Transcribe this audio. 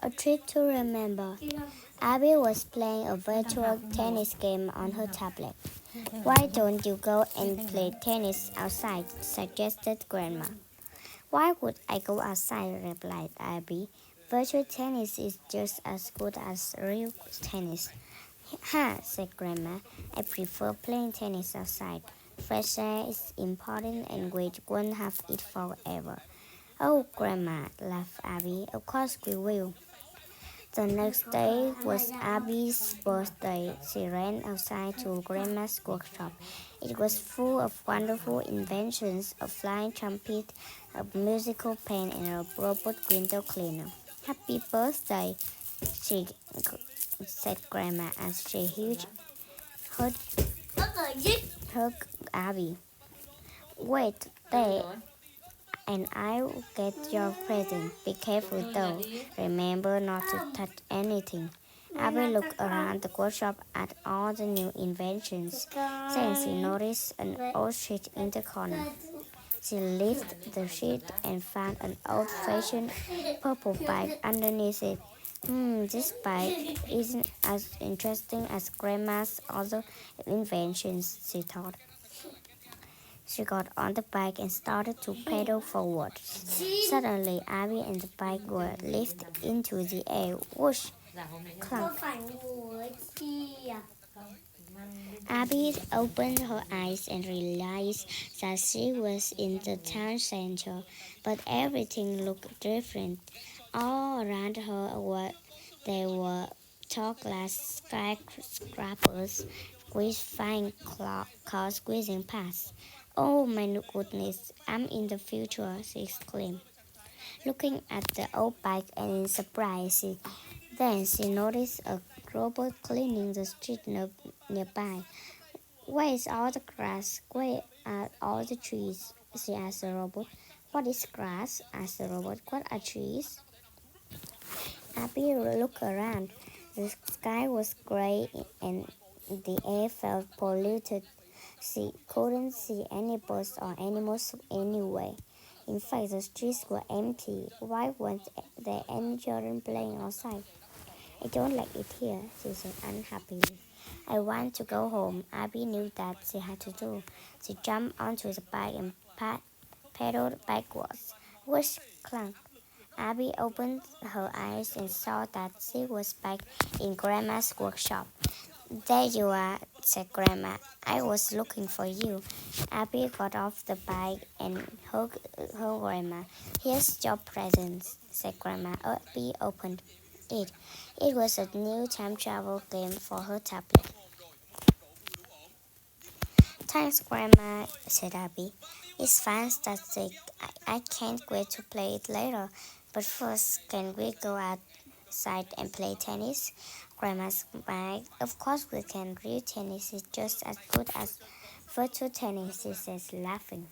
A trick to remember. Abby was playing a virtual tennis game on her tablet. Why don't you go and play tennis outside? Suggested Grandma. Why would I go outside? Replied Abby. Virtual tennis is just as good as real tennis. Ha, said Grandma. I prefer playing tennis outside. Fresh air is important and we won't have it forever. Oh, Grandma, laughed Abby. Of course we will. The next day was Abby's birthday. She ran outside to Grandma's workshop. It was full of wonderful inventions, a flying trumpet, a musical pen, and a robot window cleaner. Happy birthday, she said Grandma as she hugged Abby. Wait, there, and I'll get your present. Be careful though. Remember not to touch anything. Abby looked around the workshop at all the new inventions. Then she noticed an old sheet in the corner. She lifted the sheet and found an old-fashioned purple bike underneath it. This bike isn't as interesting as Grandma's other inventions, she thought. She got on the bike and started to pedal forward. Suddenly, Abby and the bike were lifted into the air. Whoosh! Clunk! Abby opened her eyes and realized that she was in the town center, but everything looked different. All around her there were tall glass skyscrapers with flying cars squeezing past. Oh my goodness, I'm in the future, she exclaimed, looking at the old bike and in surprise. Then she noticed a robot cleaning the street nearby. Where is all the grass? Where are all the trees? She asked the robot. What is grass? Asked the robot. What are trees? Abby looked around. The sky was gray and the air felt polluted. She couldn't see any birds or animals anywhere. In fact, the streets were empty. Why weren't there any children playing outside? I don't like it here, she said unhappily. I want to go home. Abby knew that she had to do. She jumped onto the bike and pedaled backwards. Whoosh, clunk. Abby opened her eyes and saw that she was back in Grandma's workshop. There you are, said Grandma. I was looking for you. Abby got off the bike and hugged her Grandma. Here's your present, said Grandma. Abby opened it. It was a new time travel game for her tablet. Thanks, Grandma, said Abby. It's fantastic. I can't wait to play it later. But first, can we go outside and play tennis? Grandma smiled. Of course we can. Real tennis is just as good as virtual tennis, she says, laughing.